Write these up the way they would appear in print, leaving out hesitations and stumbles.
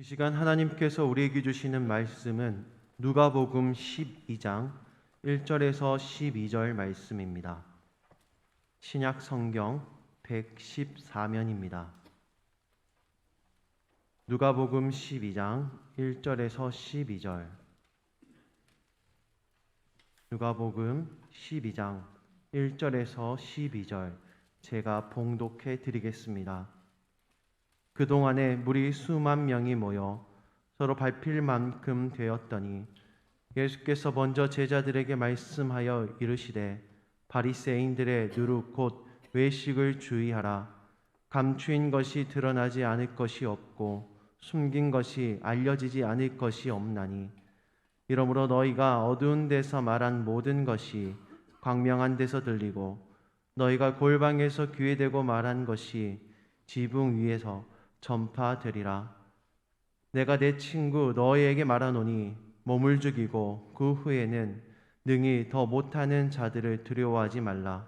이 시간 하나님께서 우리에게 주시는 말씀은 누가복음 12장 1절에서 12절 말씀입니다. 신약 성경 114면입니다. 누가복음 12장 1절에서 12절. 누가복음 12장 1절에서 12절 제가 봉독해 드리겠습니다. 그동안에 무리 수만 명이 모여 서로 밟힐 만큼 되었더니 예수께서 먼저 제자들에게 말씀하여 이르시되 바리새인들의 누룩 곧 외식을 주의하라. 감추인 것이 드러나지 않을 것이 없고 숨긴 것이 알려지지 않을 것이 없나니 이러므로 너희가 어두운 데서 말한 모든 것이 광명한 데서 들리고 너희가 골방에서 귀에 대고 말한 것이 지붕 위에서 전파되리라. 내가 내 친구 너희에게 말하노니 몸을 죽이고 그 후에는 능히 더 못하는 자들을 두려워하지 말라.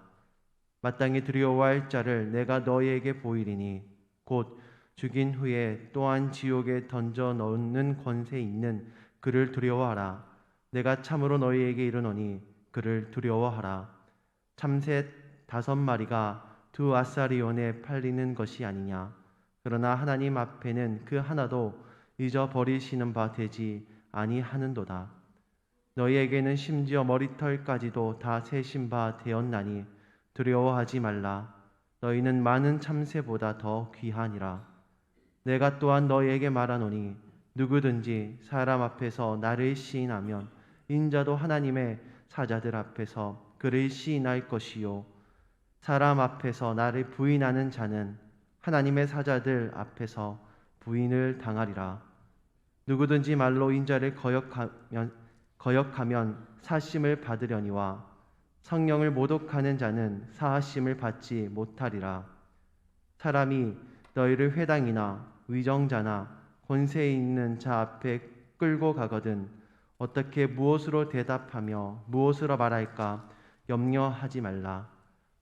마땅히 두려워할 자를 내가 너희에게 보이리니 곧 죽인 후에 또한 지옥에 던져 넣는 권세 있는 그를 두려워하라. 내가 참으로 너희에게 이르노니 그를 두려워하라. 참새 5마리가 2아사리온에 팔리는 것이 아니냐. 그러나 하나님 앞에는 그 하나도 잊어버리시는 바 되지 아니하는도다. 너희에게는 심지어 머리털까지도 다 세신 바 되었나니 두려워하지 말라. 너희는 많은 참새보다 더 귀하니라. 내가 또한 너희에게 말하노니 누구든지 사람 앞에서 나를 시인하면 인자도 하나님의 사자들 앞에서 그를 시인할 것이요 사람 앞에서 나를 부인하는 자는 하나님의 사자들 앞에서 부인을 당하리라. 누구든지 말로 인자를 거역하면 사심을 받으려니와 성령을 모독하는 자는 사하심을 받지 못하리라. 사람이 너희를 회당이나 위정자나 권세 있는 자 앞에 끌고 가거든 어떻게 무엇으로 대답하며 무엇으로 말할까 염려하지 말라.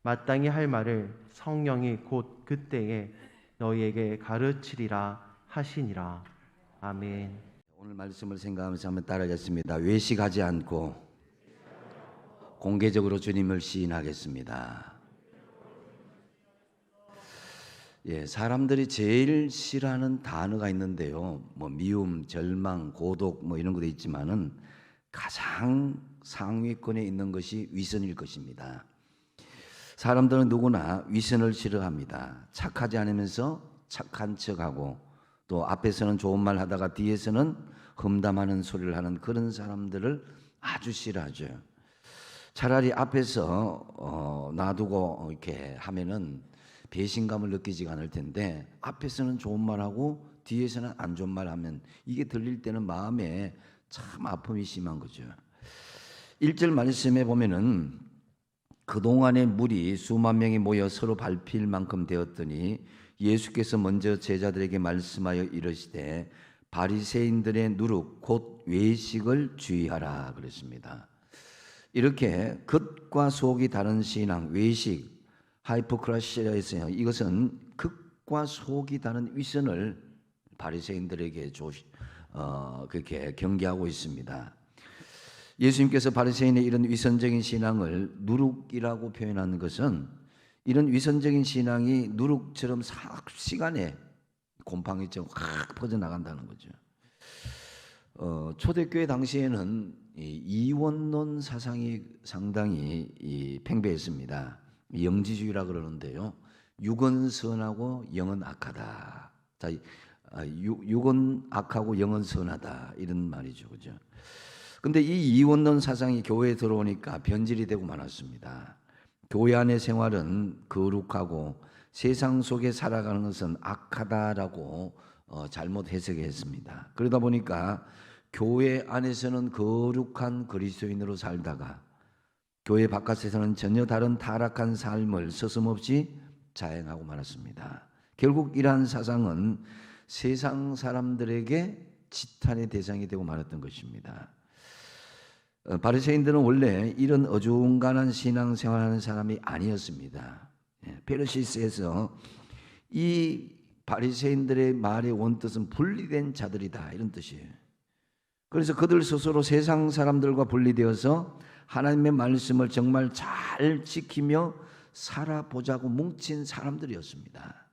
마땅히 할 말을 성령이 곧 그때에 너희에게 가르치리라 하시니라. 아멘. 오늘 말씀을 생각하면서 한번 따라하겠습니다. 외식하지 않고 공개적으로 주님을 시인하겠습니다. 사람들이 제일 싫어하는 단어가 있는데요. 미움, 절망, 고독 이런 것도 있지만은 가장 상위권에 있는 것이 위선일 것입니다. 사람들은 누구나 위선을 싫어합니다. 착하지 않으면서 착한 척하고 또 앞에서는 좋은 말 하다가 뒤에서는 험담하는 소리를 하는 그런 사람들을 아주 싫어하죠. 차라리 앞에서 놔두고 이렇게 하면은 배신감을 느끼지 않을 텐데 앞에서는 좋은 말하고 뒤에서는 안 좋은 말 하면 이게 들릴 때는 마음에 참 아픔이 심한 거죠. 1절 말씀에 보면은 그동안에 무리 수만 명이 모여 서로 밟힐 만큼 되었더니 예수께서 먼저 제자들에게 말씀하여 이르시되 바리새인들의 누룩 곧 외식을 주의하라 그랬습니다. 이렇게 겉과 속이 다른 신앙, 외식, 하이포크라시아에서요. 이것은 겉과 속이 다른 위선을 바리새인들에게 그렇게 경계하고 있습니다. 예수님께서 바리새인의 이런 위선적인 신앙을 누룩이라고 표현하는 것은 이런 위선적인 신앙이 누룩처럼 시간에 곰팡이처럼 확 퍼져나간다는 거죠. 초대교회 당시에는 이원론 사상이 상당히 팽배했습니다. 영지주의라 그러는데요. 육은 선하고 영은 악하다. 자, 육은 악하고 영은 선하다 이런 말이죠, 그죠? 근데 이 이원론 사상이 교회에 들어오니까 변질이 되고 말았습니다. 교회 안의 생활은 거룩하고 세상 속에 살아가는 것은 악하다라고 잘못 해석했습니다. 그러다 보니까 교회 안에서는 거룩한 그리스도인으로 살다가 교회 바깥에서는 전혀 다른 타락한 삶을 서슴없이 자행하고 말았습니다. 결국 이러한 사상은 세상 사람들에게 지탄의 대상이 되고 말았던 것입니다. 바리새인들은 원래 이런 어중간한 신앙생활하는 사람이 아니었습니다. 페르시스에서 이 바리새인들의 말의 원뜻은 분리된 자들이다, 이런 뜻이에요. 그래서 그들 스스로 세상 사람들과 분리되어서 하나님의 말씀을 정말 잘 지키며 살아보자고 뭉친 사람들이었습니다.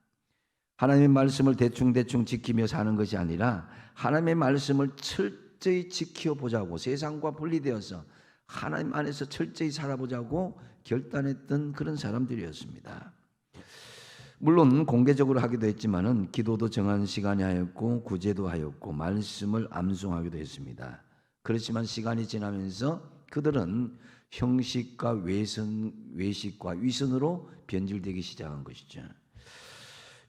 하나님의 말씀을 대충대충 지키며 사는 것이 아니라 하나님의 말씀을 철저히 지켜보자고, 세상과 분리되어서 하나님 안에서 철저히 살아보자고 결단했던 그런 사람들이었습니다. 물론 공개적으로 하기도 했지만은 기도도 정한 시간이 하였고 구제도 하였고 말씀을 암송하기도 했습니다. 그렇지만 시간이 지나면서 그들은 형식과 외식과 위선으로 변질되기 시작한 것이죠.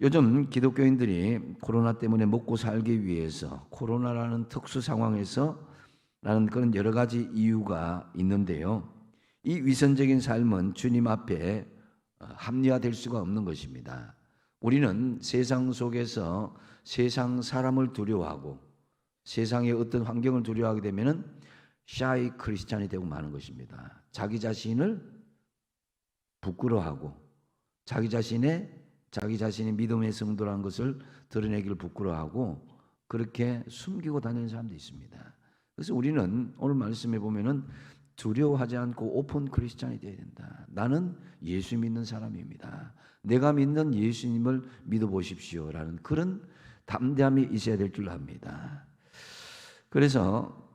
요즘 기독교인들이 코로나 때문에 먹고 살기 위해서, 코로나라는 특수 상황에서 라는 그런 여러 가지 이유가 있는데요, 이 위선적인 삶은 주님 앞에 합리화될 수가 없는 것입니다. 우리는 세상 속에서 세상 사람을 두려워하고 세상의 어떤 환경을 두려워하게 되면은 샤이 크리스찬이 되고 마는 것입니다. 자기 자신을 부끄러워하고 자기 자신이 믿음의 성도라는 것을 드러내기를 부끄러워하고 그렇게 숨기고 다니는 사람도 있습니다. 그래서 우리는 오늘 말씀에 보면은 두려워하지 않고 오픈 크리스찬이 되어야 된다. 나는 예수 믿는 사람입니다. 내가 믿는 예수님을 믿어보십시오라는 그런 담대함이 있어야 될 줄 압니다. 그래서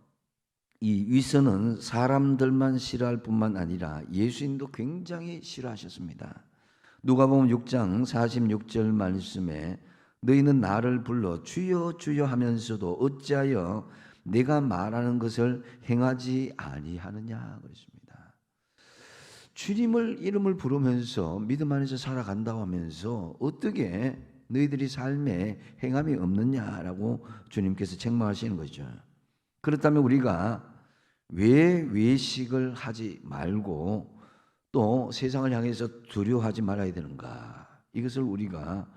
이 위선은 사람들만 싫어할 뿐만 아니라 예수님도 굉장히 싫어하셨습니다. 누가복음 6장 46절 말씀에 너희는 나를 불러 주여 주여 하면서도 어찌하여 내가 말하는 것을 행하지 아니하느냐 그랬습니다. 주님을 이름을 부르면서 믿음 안에서 살아간다고 하면서 어떻게 너희들이 삶에 행함이 없느냐라고 주님께서 책망하시는 거죠. 그렇다면 우리가 왜 외식을 하지 말고 또 세상을 향해서 두려워하지 말아야 되는가, 이것을 우리가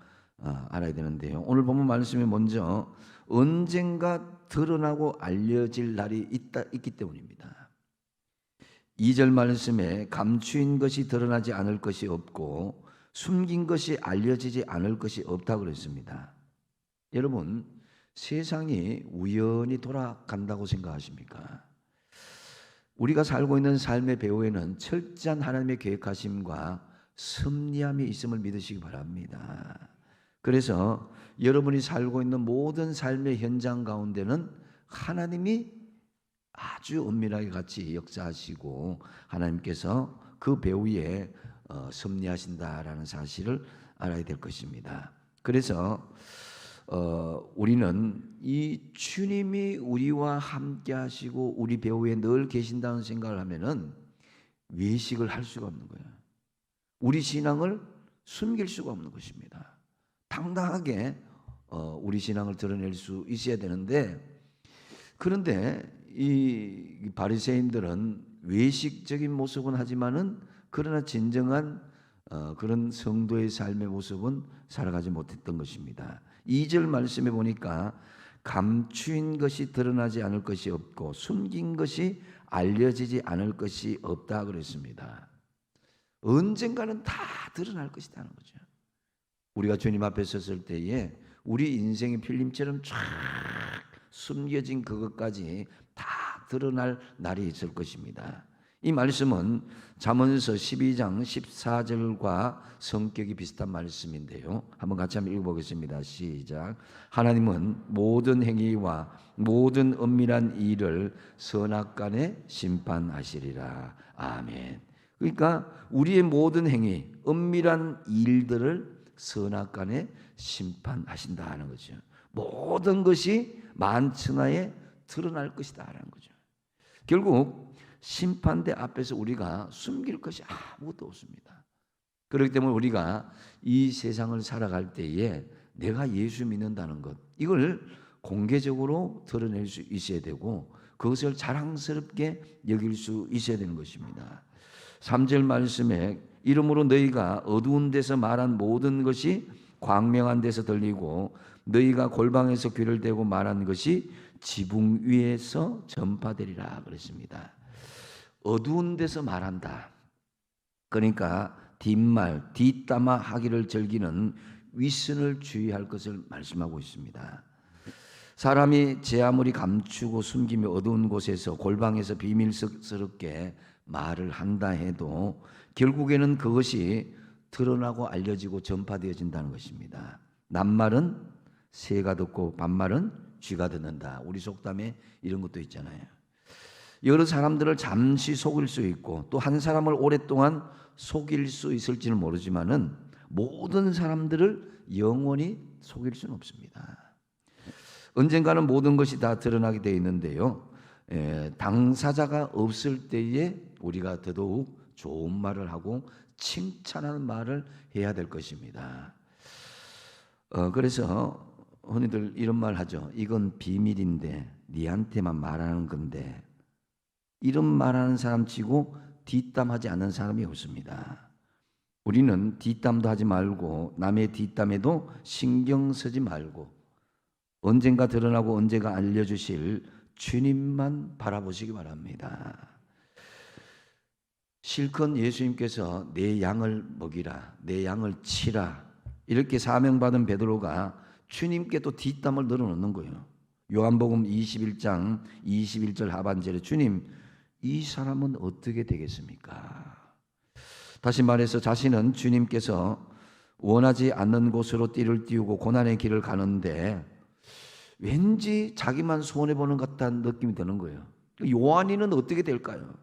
알아야 되는데요, 오늘 본문 말씀에 먼저 언젠가 드러나고 알려질 날이 있기 때문입니다. 2절 말씀에 감추인 것이 드러나지 않을 것이 없고 숨긴 것이 알려지지 않을 것이 없다고 그랬습니다. 여러분, 세상이 우연히 돌아간다고 생각하십니까? 우리가 살고 있는 삶의 배후에는 철저한 하나님의 계획하심과 섭리함이 있음을 믿으시기 바랍니다. 그래서 여러분이 살고 있는 모든 삶의 현장 가운데는 하나님이 아주 은밀하게 같이 역사하시고 하나님께서 그 배후에 섭리하신다라는 사실을 알아야 될 것입니다. 그래서 우리는 이 주님이 우리와 함께 하시고 우리 배후에 늘 계신다는 생각을 하면은 외식을 할 수가 없는 거예요. 우리 신앙을 숨길 수가 없는 것입니다. 당당하게 우리 신앙을 드러낼 수 있어야 되는데, 그런데 이 바리새인들은 외식적인 모습은 하지만은 그러나 진정한 그런 성도의 삶의 모습은 살아가지 못했던 것입니다. 2절 말씀에 보니까 감추인 것이 드러나지 않을 것이 없고 숨긴 것이 알려지지 않을 것이 없다 그랬습니다. 언젠가는 다 드러날 것이라는 거죠. 우리가 주님 앞에 섰을 때에 우리 인생의 필름처럼 쫙 숨겨진 그것까지 다 드러날 날이 있을 것입니다. 이 말씀은 잠언서 12장 14절과 성격이 비슷한 말씀인데요, 한번 같이 한번 읽어보겠습니다. 시작. 하나님은 모든 행위와 모든 은밀한 일을 선악간에 심판하시리라. 아멘. 그러니까 우리의 모든 행위, 은밀한 일들을 선악간에 심판하신다는 거죠. 모든 것이 만천하에 드러날 것이다라는 거죠. 결국 심판대 앞에서 우리가 숨길 것이 아무것도 없습니다. 그렇기 때문에 우리가 이 세상을 살아갈 때에 내가 예수 믿는다는 것, 이걸 공개적으로 드러낼 수 있어야 되고 그것을 자랑스럽게 여길 수 있어야 되는 것입니다. 3절 말씀에 이러므로 너희가 어두운 데서 말한 모든 것이 광명한 데서 들리고 너희가 골방에서 귀를 대고 말한 것이 지붕 위에서 전파되리라 그랬습니다. 어두운 데서 말한다. 그러니까 뒷말, 뒷담화 하기를 즐기는 위선을 주의할 것을 말씀하고 있습니다. 사람이 제 아무리 감추고 숨기며 어두운 곳에서 골방에서 비밀스럽게 말을 한다 해도 결국에는 그것이 드러나고 알려지고 전파되어진다는 것입니다. 낱말은 새가 듣고 반말은 쥐가 듣는다. 우리 속담에 이런 것도 있잖아요. 여러 사람들을 잠시 속일 수 있고 또 한 사람을 오랫동안 속일 수 있을지는 모르지만은 모든 사람들을 영원히 속일 수는 없습니다. 언젠가는 모든 것이 다 드러나게 되어 있는데요. 당사자가 없을 때에 우리가 더더욱 좋은 말을 하고 칭찬하는 말을 해야 될 것입니다. 그래서 흔히들 이런 말 하죠. 이건 비밀인데 니한테만 말하는 건데, 이런 말하는 사람 치고 뒷담하지 않는 사람이 없습니다. 우리는 뒷담도 하지 말고 남의 뒷담에도 신경 쓰지 말고 언젠가 드러나고 언젠가 알려주실 주님만 바라보시기 바랍니다. 실컷 예수님께서 내 양을 먹이라, 내 양을 치라 이렇게 사명받은 베드로가 주님께 또 뒷담을 늘어놓는 거예요. 요한복음 21장 21절 하반절에 주님, 이 사람은 어떻게 되겠습니까? 다시 말해서 자신은 주님께서 원하지 않는 곳으로 띠를 띄우고 고난의 길을 가는데 왠지 자기만 손해보는 것 같다는 느낌이 드는 거예요. 요한이는 어떻게 될까요?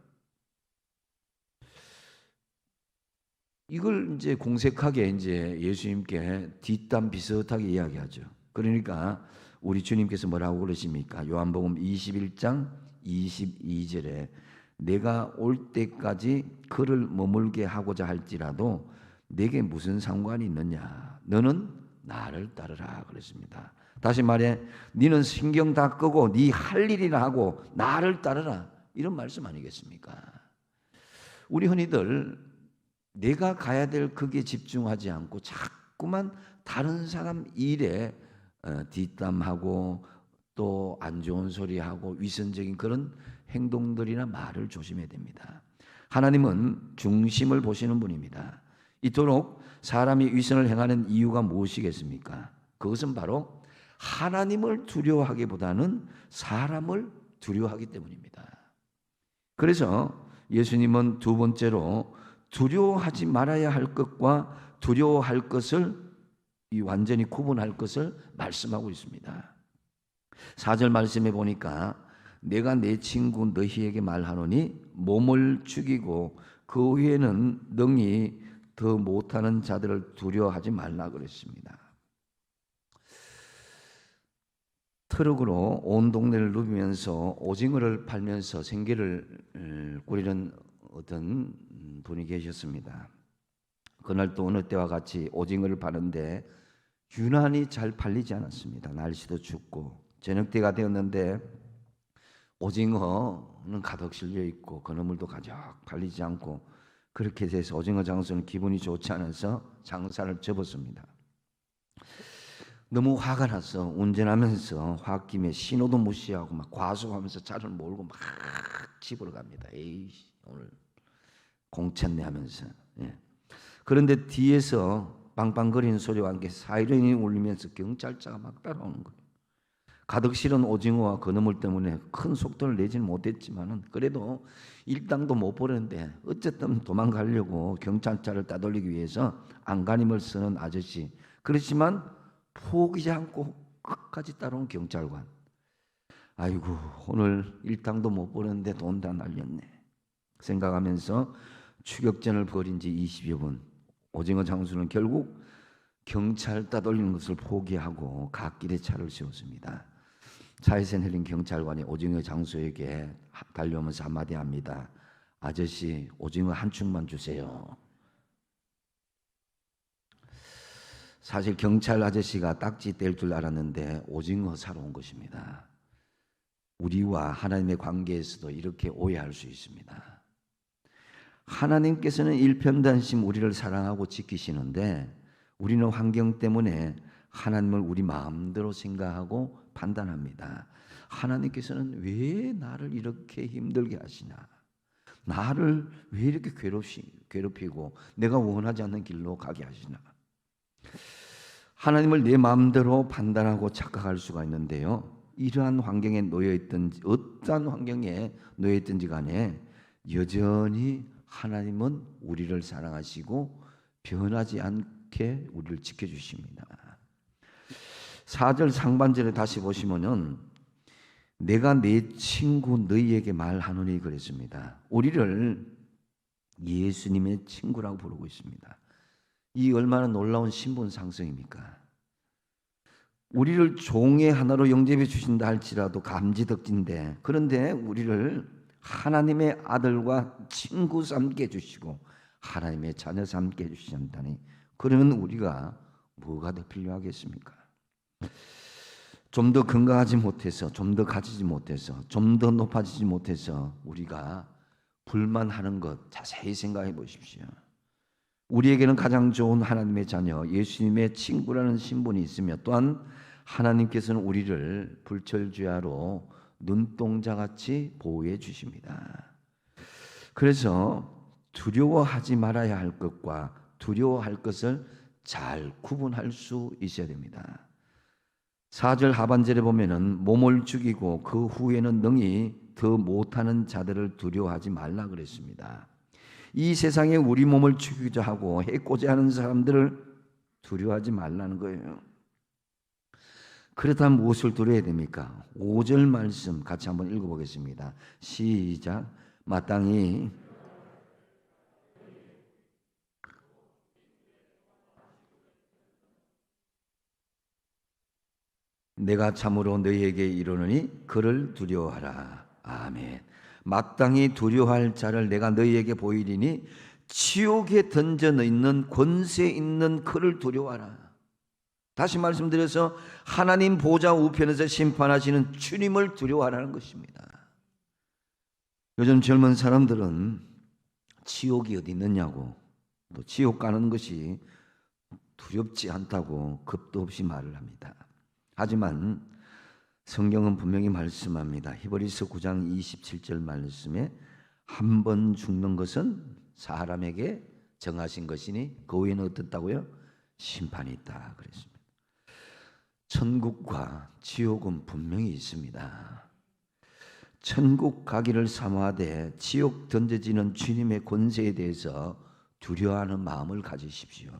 이걸 이제 공색하게 이제 예수님께 뒷담 비슷하게 이야기하죠. 그러니까 우리 주님께서 뭐라고 그러십니까? 요한복음 21장 22절에 내가 올 때까지 그를 머물게 하고자 할지라도 내게 무슨 상관이 있느냐? 너는 나를 따르라 그랬습니다. 다시 말해, 너는 신경 다 끄고 네 할 일이나 하고 나를 따르라, 이런 말씀 아니겠습니까? 우리 흔히들 내가 가야 될 거기에 집중하지 않고 자꾸만 다른 사람 일에 뒷담하고 또 안 좋은 소리하고 위선적인 그런 행동들이나 말을 조심해야 됩니다. 하나님은 중심을 보시는 분입니다. 이토록 사람이 위선을 행하는 이유가 무엇이겠습니까? 그것은 바로 하나님을 두려워하기보다는 사람을 두려워하기 때문입니다. 그래서 예수님은 두 번째로 두려워하지 말아야 할 것과 두려워할 것을 완전히 구분할 것을 말씀하고 있습니다. 4절 말씀에 보니까 내가 내 친구 너희에게 말하노니 몸을 죽이고 그 후에는 능히 더 못하는 자들을 두려워하지 말라 그랬습니다. 트럭으로 온 동네를 누비면서 오징어를 팔면서 생계를 꾸리는 어떤 분이 계셨습니다. 그날 또 어느 때와 같이 오징어를 파는데 유난히 잘 팔리지 않았습니다. 날씨도 춥고 저녁 때가 되었는데 오징어는 가득 실려 있고 그나물도 가득 팔리지 않고, 그렇게 돼서 오징어 장수는 기분이 좋지 않아서 장사를 접었습니다. 너무 화가 나서 운전하면서 홧김에 신호도 무시하고 막 과속하면서 차를 몰고 막 집으로 갑니다. 에이, 오늘 공쳤네 하면서. 그런데 뒤에서 빵빵거리는 소리와 함께 사이렌이 울리면서 경찰차가 막 따라오는 거예요. 가득 실은 오징어와 그나물 때문에 큰 속도를 내지는 못했지만은 그래도 일당도 못 벌었는데 어쨌든 도망가려고 경찰차를 따돌리기 위해서 안간힘을 쓰는 아저씨. 그렇지만 포기지 않고 끝까지 따라온 경찰관. 아이고, 오늘 일당도 못 벌었는데 돈 다 날렸네 생각하면서 추격전을 벌인 지 20여 분, 오징어 장수는 결국 경찰 따돌리는 것을 포기하고 갓길에 차를 세웠습니다. 차에서 내린 경찰관이 오징어 장수에게 달려오면서 한마디 합니다. 아저씨, 오징어 한 축만 주세요. 사실 경찰 아저씨가 딱지 뗄 줄 알았는데 오징어 사러 온 것입니다. 우리와 하나님의 관계에서도 이렇게 오해할 수 있습니다. 하나님께서는 일편단심 우리를 사랑하고 지키시는데 우리는 환경 때문에 하나님을 우리 마음대로 생각하고 판단합니다. 하나님께서는 왜 나를 이렇게 힘들게 하시나? 나를 왜 이렇게 괴롭히고 내가 원하지 않는 길로 가게 하시나? 하나님을 내 마음대로 판단하고 착각할 수가 있는데요. 이러한 환경에 놓여있든지 어떠한 환경에 놓여있든지 간에 여전히 하나님은 우리를 사랑하시고 변하지 않게 우리를 지켜주십니다. 4절 상반절에 다시 보시면은 내가 내 친구 너희에게 말하노니 그랬습니다. 우리를 예수님의 친구라고 부르고 있습니다. 이 얼마나 놀라운 신분 상승입니까? 우리를 종의 하나로 영접해 주신다 할지라도 감지덕진데, 그런데 우리를 하나님의 아들과 친구 삼게 해주시고 하나님의 자녀 삼게 해주신다니, 그러면 우리가 뭐가 더 필요하겠습니까? 좀 더 건강하지 못해서, 좀 더 가지지 못해서, 좀 더 높아지지 못해서 우리가 불만하는 것 자세히 생각해 보십시오. 우리에게는 가장 좋은 하나님의 자녀, 예수님의 친구라는 신분이 있으며, 또한 하나님께서는 우리를 불철주야로 눈동자같이 보호해 주십니다. 그래서 두려워하지 말아야 할 것과 두려워할 것을 잘 구분할 수 있어야 됩니다. 4절 하반절에 보면은 몸을 죽이고 그 후에는 능히 더 못하는 자들을 두려워하지 말라 그랬습니다. 이 세상에 우리 몸을 죽이고자 하고 해코자 하는 사람들을 두려워하지 말라는 거예요. 그렇다면 무엇을 두려워야 됩니까? 5절 말씀 같이 한번 읽어보겠습니다. 시작. 마땅히 내가 참으로 너희에게 이르노니 그를 두려워하라. 아멘. 마땅히 두려워할 자를 내가 너희에게 보이리니 지옥에 던져 있는 권세 있는 그를 두려워하라. 다시 말씀드려서 하나님 보좌 우편에서 심판하시는 주님을 두려워하라는 것입니다. 요즘 젊은 사람들은 지옥이 어디 있느냐고, 또 지옥 가는 것이 두렵지 않다고 겁도 없이 말을 합니다. 하지만 성경은 분명히 말씀합니다. 히브리서 9장 27절 말씀에 한 번 죽는 것은 사람에게 정하신 것이니 그 후에는 어떻다고요? 심판이 있다 그랬습니다. 천국과 지옥은 분명히 있습니다. 천국 가기를 사모하되 지옥 던져지는 주님의 권세에 대해서 두려워하는 마음을 가지십시오.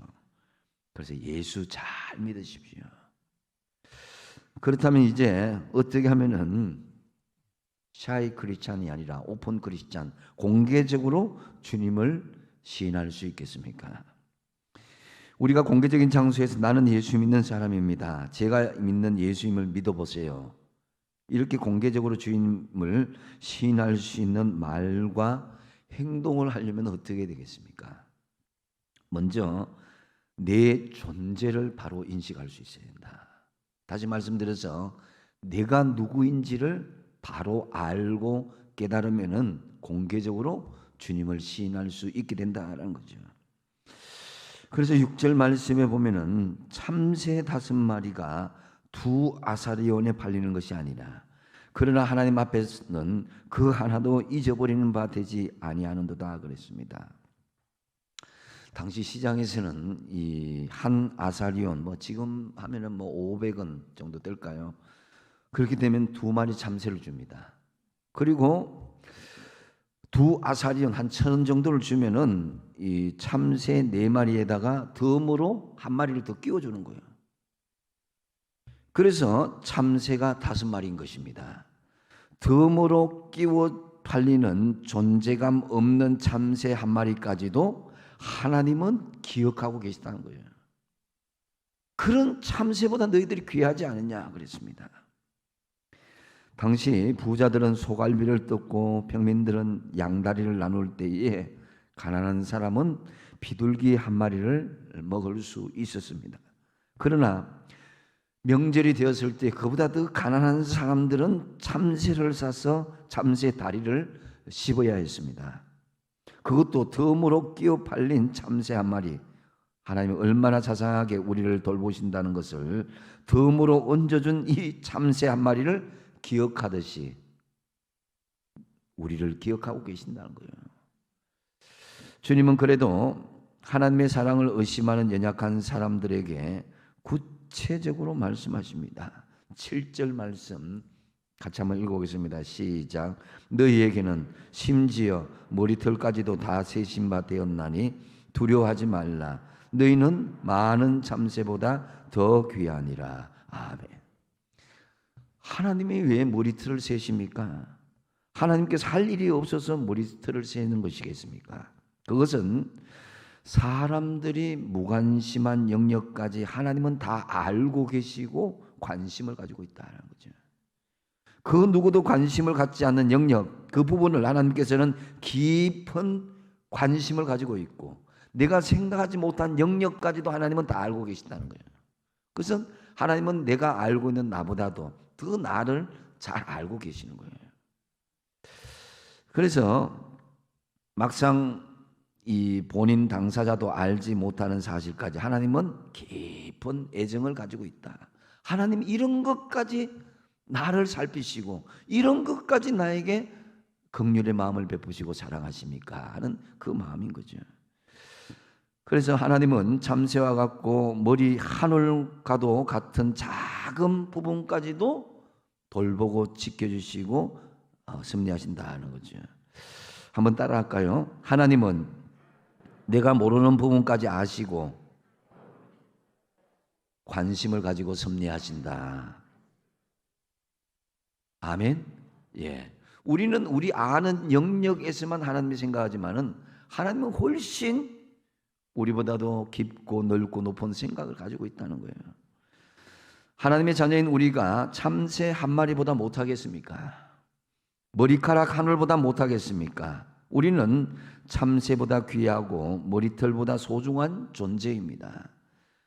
그래서 예수 잘 믿으십시오. 그렇다면 이제 어떻게 하면은 샤이 크리스찬이 아니라 오픈 크리스찬, 공개적으로 주님을 시인할 수 있겠습니까? 우리가 공개적인 장소에서 나는 예수 믿는 사람입니다, 제가 믿는 예수님을 믿어보세요, 이렇게 공개적으로 주님을 시인할 수 있는 말과 행동을 하려면 어떻게 되겠습니까? 먼저 내 존재를 바로 인식할 수 있어야 된다. 다시 말씀드려서 내가 누구인지를 바로 알고 깨달으면은 공개적으로 주님을 시인할 수 있게 된다는 거죠. 그래서 6절 말씀에 보면은 참새 5마리가 두 아사리온에 팔리는 것이 아니라 그러나 하나님 앞에서는 그 하나도 잊어버리는 바 되지 아니하는도다 그랬습니다. 당시 시장에서는 이 한 아사리온, 지금 하면은 500원 정도 될까요? 그렇게 되면 2마리 참새를 줍니다. 그리고 두 아사리온 한 1,000원 정도를 주면은 이 참새 4마리에다가 덤으로 1마리를 더 끼워주는 거예요. 그래서 참새가 5마리인 것입니다. 덤으로 끼워 팔리는 존재감 없는 참새 1마리까지도 하나님은 기억하고 계시다는 거예요. 그런 참새보다 너희들이 귀하지 않느냐 그랬습니다. 당시 부자들은 소갈비를 뜯고 평민들은 양다리를 나눌 때에 가난한 사람은 비둘기 1마리를 먹을 수 있었습니다. 그러나 명절이 되었을 때 그보다 더 가난한 사람들은 참새를 사서 참새 다리를 씹어야 했습니다. 그것도 덤으로 끼어 팔린 참새 1마리. 하나님이 얼마나 자상하게 우리를 돌보신다는 것을 덤으로 얹어준 이 참새 1마리를 기억하듯이 우리를 기억하고 계신다는 거예요. 주님은 그래도 하나님의 사랑을 의심하는 연약한 사람들에게 구체적으로 말씀하십니다. 7절 말씀 같이 한번 읽어보겠습니다. 시작. 너희에게는 심지어 머리털까지도 다 세신 바 되었나니 두려워하지 말라. 너희는 많은 참새보다 더 귀하니라. 아멘. 하나님이 왜 머리털을 세십니까? 하나님께서 할 일이 없어서 머리털을 세는 것이겠습니까? 그것은 사람들이 무관심한 영역까지 하나님은 다 알고 계시고 관심을 가지고 있다는 거죠. 그 누구도 관심을 갖지 않는 영역, 그 부분을 하나님께서는 깊은 관심을 가지고 있고 내가 생각하지 못한 영역까지도 하나님은 다 알고 계신다는 거예요. 그래서 하나님은 내가 알고 있는 나보다도 더 나를 잘 알고 계시는 거예요. 그래서 막상 이 본인 당사자도 알지 못하는 사실까지 하나님은 깊은 애정을 가지고 있다. 하나님 이런 것까지 나를 살피시고 이런 것까지 나에게 긍휼의 마음을 베푸시고 사랑하십니까? 하는 그 마음인 거죠. 그래서 하나님은 참새와 같고 머리 하늘과도 같은 작은 부분까지도 돌보고 지켜주시고 섭리하신다는 거죠. 한번 따라할까요? 하나님은 내가 모르는 부분까지 아시고 관심을 가지고 섭리하신다. 아멘. 예. 우리는 우리 아는 영역에서만 하나님을 생각하지만은 하나님은 훨씬 우리보다도 깊고 넓고 높은 생각을 가지고 있다는 거예요. 하나님의 자녀인 우리가 참새 한 마리보다 못하겠습니까? 머리카락 하늘보다 못하겠습니까? 우리는 참새보다 귀하고 머리털보다 소중한 존재입니다.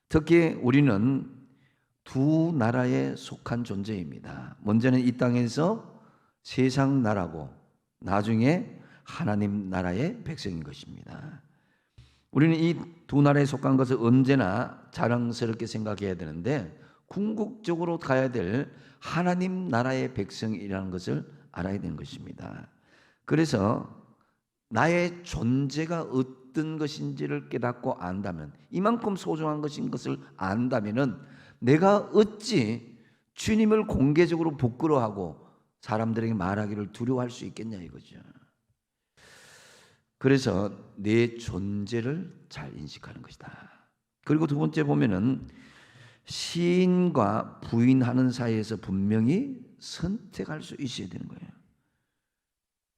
특히 우리는 두 나라에 속한 존재입니다. 먼저는 이 땅에서 세상 나라고 나중에 하나님 나라의 백성인 것입니다. 우리는 이 두 나라에 속한 것을 언제나 자랑스럽게 생각해야 되는데 궁극적으로 가야 될 하나님 나라의 백성이라는 것을 알아야 되는 것입니다. 그래서 나의 존재가 어떤 것인지를 깨닫고 안다면, 이만큼 소중한 것인 것을 안다면은 내가 어찌 주님을 공개적으로 부끄러워하고 사람들에게 말하기를 두려워할 수 있겠냐 이거죠. 그래서 내 존재를 잘 인식하는 것이다. 그리고 두 번째 보면은 시인과 부인하는 사이에서 분명히 선택할 수 있어야 되는 거예요.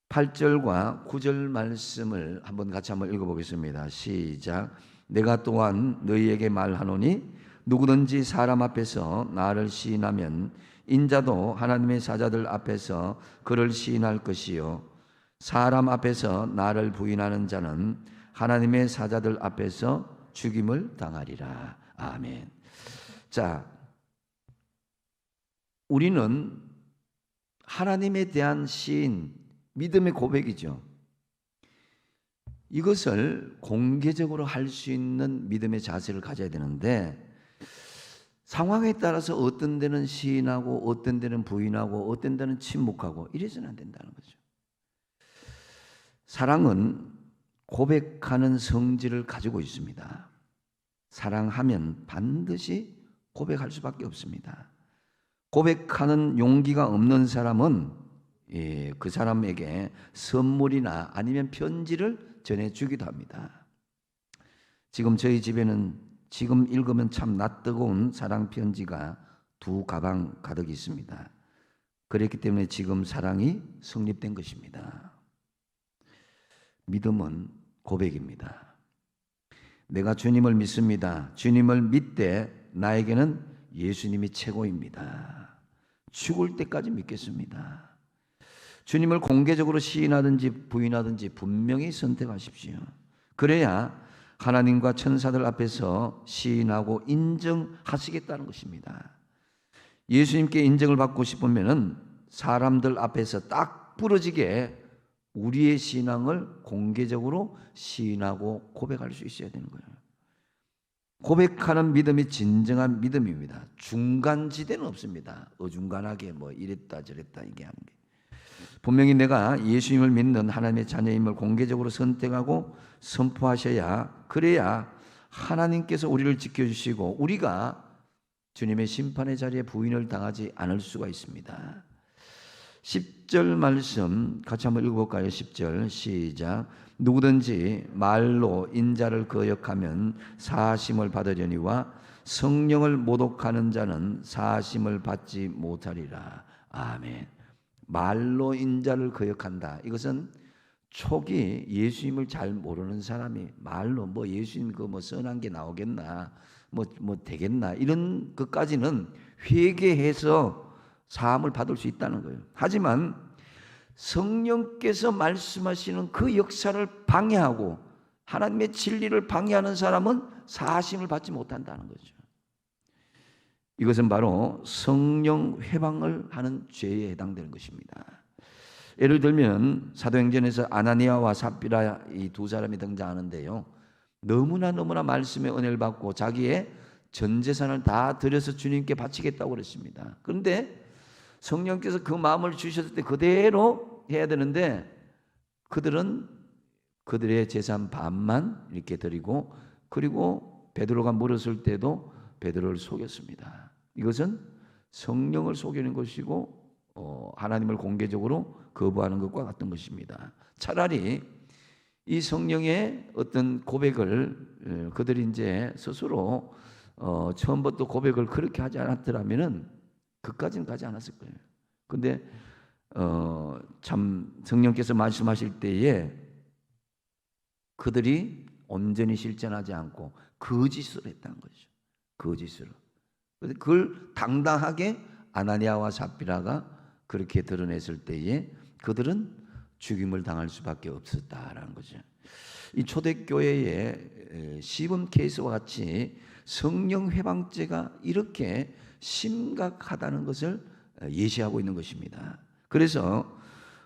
8절과 9절 말씀을 같이 한번 읽어보겠습니다. 시작. 내가 또한 너희에게 말하노니 누구든지 사람 앞에서 나를 시인하면 인자도 하나님의 사자들 앞에서 그를 시인할 것이요 사람 앞에서 나를 부인하는 자는 하나님의 사자들 앞에서 죽임을 당하리라. 아멘. 자, 우리는 하나님에 대한 시인, 믿음의 고백이죠. 이것을 공개적으로 할 수 있는 믿음의 자세를 가져야 되는데 상황에 따라서 어떤 데는 시인하고 어떤 데는 부인하고 어떤 데는 침묵하고 이래서는 안 된다는 거죠. 사랑은 고백하는 성질을 가지고 있습니다. 사랑하면 반드시 고백할 수밖에 없습니다. 고백하는 용기가 없는 사람은 그 사람에게 선물이나 아니면 편지를 전해주기도 합니다. 지금 저희 집에는 지금 읽으면 참 낯뜨거운 사랑 편지가 2 가방 가득 있습니다. 그렇기 때문에 지금 사랑이 성립된 것입니다. 믿음은 고백입니다. 내가 주님을 믿습니다. 주님을 믿되 나에게는 예수님이 최고입니다. 죽을 때까지 믿겠습니다. 주님을 공개적으로 시인하든지 부인하든지 분명히 선택하십시오. 그래야 하나님과 천사들 앞에서 시인하고 인정하시겠다는 것입니다. 예수님께 인정을 받고 싶으면 사람들 앞에서 딱 부러지게 우리의 신앙을 공개적으로 시인하고 고백할 수 있어야 되는 거예요. 고백하는 믿음이 진정한 믿음입니다. 중간지대는 없습니다. 어중간하게 이랬다 저랬다 이게 하는 게. 분명히 내가 예수님을 믿는 하나님의 자녀임을 공개적으로 선택하고 선포하셔야, 그래야 하나님께서 우리를 지켜주시고 우리가 주님의 심판의 자리에 부인을 당하지 않을 수가 있습니다. 10절 말씀 같이 한번 읽어볼까요? 10절 시작. 누구든지 말로 인자를 거역하면 사하심을 받으려니와 성령을 모독하는 자는 사하심을 받지 못하리라. 아멘. 말로 인자를 거역한다. 이것은 초기 예수님을 잘 모르는 사람이 말로 뭐 예수님 그 뭐 선한 게 나오겠나 뭐 되겠나 이런 것까지는 회개해서 사함을 받을 수 있다는 거예요. 하지만 성령께서 말씀하시는 그 역사를 방해하고 하나님의 진리를 방해하는 사람은 사하심을 받지 못한다는 거죠. 이것은 바로 성령 회방을 하는 죄에 해당되는 것입니다. 예를 들면 사도행전에서 아나니아와 삽비라 이 두 사람이 등장하는데요. 너무나 말씀의 은혜를 받고 자기의 전 재산을 다 들여서 주님께 바치겠다고 그랬습니다. 그런데 성령께서 그 마음을 주셨을 때 그대로 해야 되는데 그들은 그들의 재산 반만 이렇게 드리고 그리고 베드로가 물었을 때도 베드로를 속였습니다. 이것은 성령을 속이는 것이고 하나님을 공개적으로 거부하는 것과 같은 것입니다. 차라리 이 성령의 어떤 고백을 그들이 이제 스스로 처음부터 고백을 그렇게 하지 않았더라면은 그까지는 가지 않았을 거예요. 근데 참 성령께서 말씀하실 때에 그들이 온전히 실천하지 않고 거짓을 했다는 거죠. 거짓으로. 그걸 당당하게 아나니아와 삽비라가 그렇게 드러냈을 때에 그들은 죽임을 당할 수밖에 없었다라는 거죠. 이 초대교회의 시범 케이스와 같이 성령 회방죄가 이렇게 심각하다는 것을 예시하고 있는 것입니다. 그래서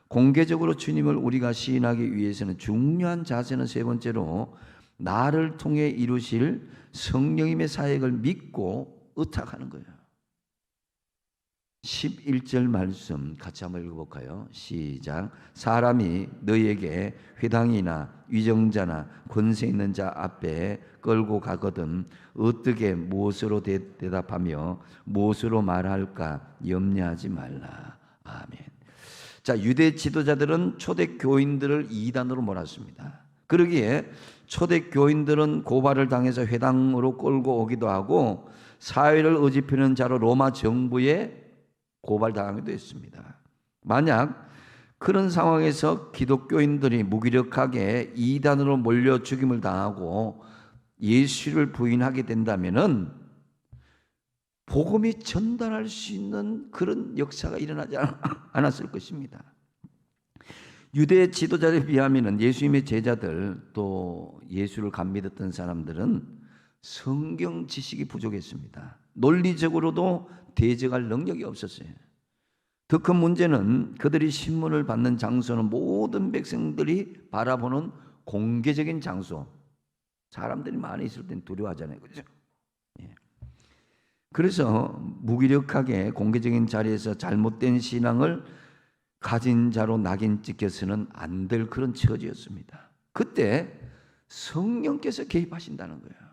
공개적으로 주님을 우리가 시인하기 위해서는 중요한 자세는 세 번째로 나를 통해 이루실 성령님의 사역을 믿고 의탁하는 거예요. 11절 말씀 같이 한번 읽어볼까요? 시작. 사람이 너희에게 회당이나 위정자나 권세 있는 자 앞에 끌고 가거든 어떻게 무엇으로 대답하며 무엇으로 말할까 염려하지 말라. 아멘. 자, 유대 지도자들은 초대 교인들을 이단으로 몰았습니다. 그러기에 초대 교인들은 고발을 당해서 회당으로 끌고 오기도 하고 사회를 어지피는 자로 로마 정부에 고발당하기도 했습니다. 만약 그런 상황에서 기독교인들이 무기력하게 이단으로 몰려 죽임을 당하고 예수를 부인하게 된다면은 복음이 전달할 수 있는 그런 역사가 일어나지 않았을 것입니다. 유대 지도자에 비하면 예수님의 제자들 또 예수를 간 믿었던 사람들은 성경 지식이 부족했습니다. 논리적으로도 대적할 능력이 없었어요. 더 큰 문제는 그들이 신문을 받는 장소는 모든 백성들이 바라보는 공개적인 장소. 사람들이 많이 있을 땐 두려워하잖아요. 그렇죠? 예. 그래서 무기력하게 공개적인 자리에서 잘못된 신앙을 가진 자로 낙인 찍혀서는 안 될 그런 처지였습니다. 그때 성령께서 개입하신다는 거예요.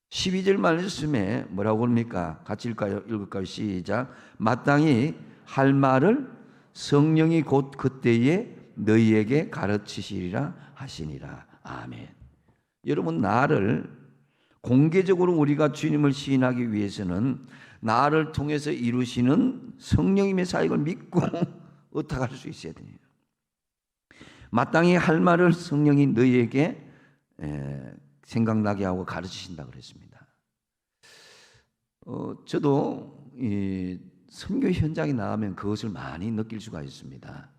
12절 말씀에 뭐라고 합니까? 같이 읽을까요? 시작. 마땅히 할 말을 성령이 곧 그때에 너희에게 가르치시리라 하시니라. 아멘. 여러분, 나를 공개적으로 우리가 주님을 시인하기 위해서는 나를 통해서 이루시는 성령님의 사역을 믿고 의탁할 수 있어야 돼요. 마땅히 할 말을 성령이 너희에게 생각나게 하고 가르치신다 그랬습니다. 저도 이 선교 현장에 나가면 그것을 많이 느낄 수가 있습니다.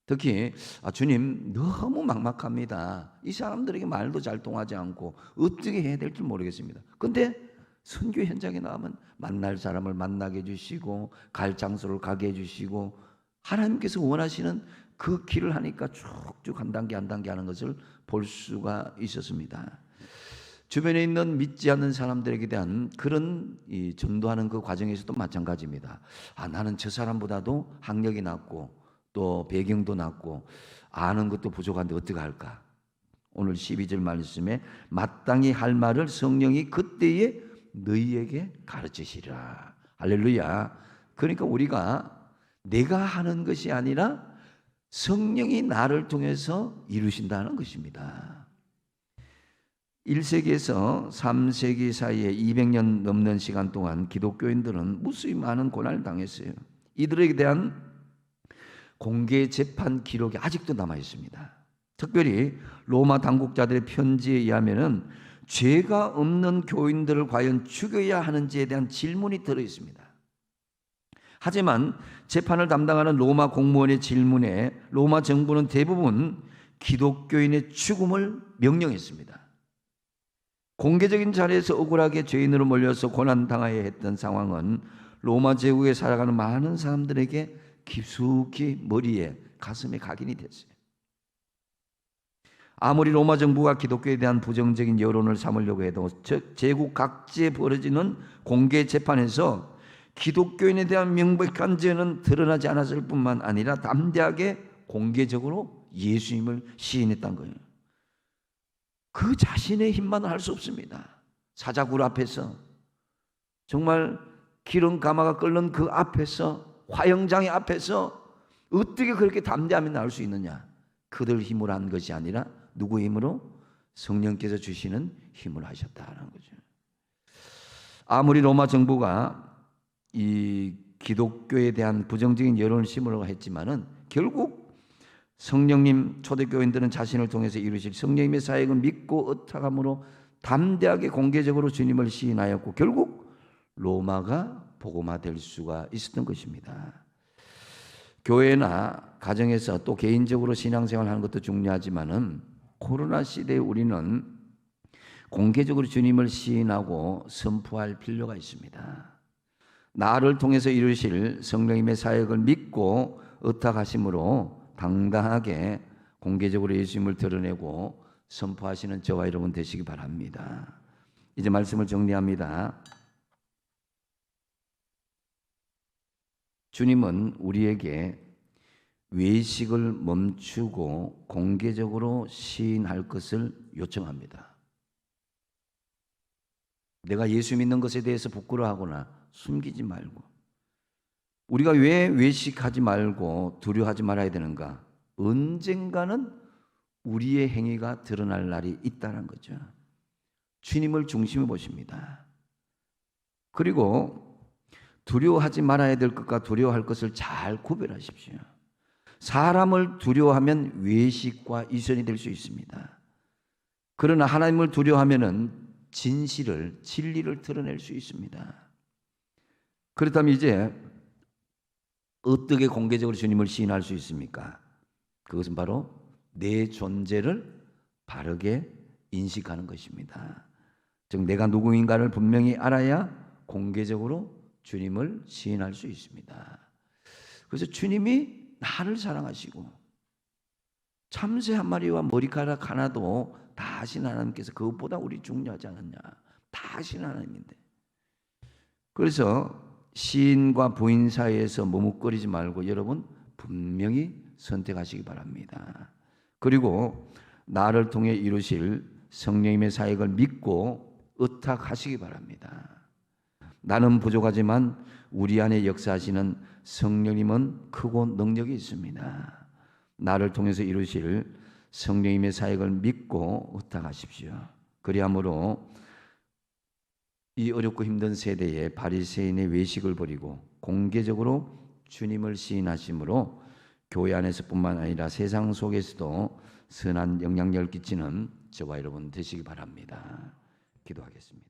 특히 주님 너무 막막합니다. 이 사람들에게 말도 잘 통하지 않고 어떻게 해야 될지 모르겠습니다. 그런데 선교 현장에 나가면 만날 사람을 만나게 해주시고 갈 장소를 가게 해주시고 하나님께서 원하시는 그 길을 하니까 쭉쭉 한 단계 한 단계 하는 것을 볼 수가 있었습니다. 주변에 있는 믿지 않는 사람들에게 대한 그런 전도하는 그 과정에서도 마찬가지입니다. 나는 저 사람보다도 학력이 낮고 또 배경도 낮고 아는 것도 부족한데 어떻게 할까? 오늘 12절 말씀에 마땅히 할 말을 성령이 그때에 너희에게 가르치시리라. 할렐루야. 그러니까 우리가 내가 하는 것이 아니라 성령이 나를 통해서 이루신다는 것입니다. 1세기에서 3세기 사이에 200년 넘는 시간 동안 기독교인들은 무수히 많은 고난을 당했어요. 이들에게 대한 공개 재판 기록이 아직도 남아 있습니다. 특별히 로마 당국자들의 편지에 의하면은 죄가 없는 교인들을 과연 죽여야 하는지에 대한 질문이 들어 있습니다. 하지만 재판을 담당하는 로마 공무원의 질문에 로마 정부는 대부분 기독교인의 죽음을 명령했습니다. 공개적인 자리에서 억울하게 죄인으로 몰려서 고난당하여 했던 상황은 로마 제국에 살아가는 많은 사람들에게 깊숙이 머리에 가슴에 각인이 됐어요. 아무리 로마 정부가 기독교에 대한 부정적인 여론을 삼으려고 해도 제국 각지에 벌어지는 공개 재판에서 기독교인에 대한 명백한 죄는 드러나지 않았을 뿐만 아니라 담대하게 공개적으로 예수님을 시인했던 거예요. 그 자신의 힘만은 할 수 없습니다. 사자굴 앞에서 정말 기름 가마가 끓는 그 앞에서 화영장의 앞에서 어떻게 그렇게 담대하면 나올 수 있느냐? 그들 힘으로 한 것이 아니라 누구의 힘으로? 성령께서 주시는 힘으로 하셨다는 거죠. 아무리 로마 정부가 이 기독교에 대한 부정적인 여론을 심으려고 했지만은 결국 성령님 초대교인들은 자신을 통해서 이루실 성령님의 사역을 믿고 의탁함으로 담대하게 공개적으로 주님을 시인하였고 결국 로마가 복음화될 수가 있었던 것입니다. 교회나 가정에서 또 개인적으로 신앙생활하는 것도 중요하지만은 코로나 시대에 우리는 공개적으로 주님을 시인하고 선포할 필요가 있습니다. 나를 통해서 이루실 성령님의 사역을 믿고 의탁하심으로 당당하게 공개적으로 예수님을 드러내고 선포하시는 저와 여러분 되시기 바랍니다. 이제 말씀을 정리합니다. 주님은 우리에게 외식을 멈추고 공개적으로 시인할 것을 요청합니다. 내가 예수 믿는 것에 대해서 부끄러워하거나 숨기지 말고, 우리가 왜 외식하지 말고 두려워하지 말아야 되는가? 언젠가는 우리의 행위가 드러날 날이 있다는 거죠. 주님을 중심에 보십니다. 그리고 두려워하지 말아야 될 것과 두려워할 것을 잘 구별하십시오. 사람을 두려워하면 외식과 이선이 될 수 있습니다. 그러나 하나님을 두려워하면은 진리를 드러낼 수 있습니다. 그렇다면 이제 어떻게 공개적으로 주님을 시인할 수 있습니까? 그것은 바로 내 존재를 바르게 인식하는 것입니다. 즉 내가 누구인가를 분명히 알아야 공개적으로 주님을 시인할 수 있습니다. 그래서 주님이 나를 사랑하시고 참새 한 마리와 머리카락 하나도 다 하신 하나님께서 그것보다 우리 중요하지 않았냐? 다 하신 하나님인데. 그래서 시인과 부인 사이에서 머뭇거리지 말고 여러분 분명히 선택하시기 바랍니다. 그리고 나를 통해 이루실 성령님의 사역을 믿고 의탁하시기 바랍니다. 나는 부족하지만 우리 안에 역사하시는 성령님은 크고 능력이 있습니다. 나를 통해서 이루실 성령님의 사역을 믿고 의탁하십시오. 그리함으로 이 어렵고 힘든 세대에 바리새인의 외식을 버리고 공개적으로 주님을 시인하심으로 교회 안에서뿐만 아니라 세상 속에서도 선한 영향력을 끼치는 저와 여러분 되시기 바랍니다. 기도하겠습니다.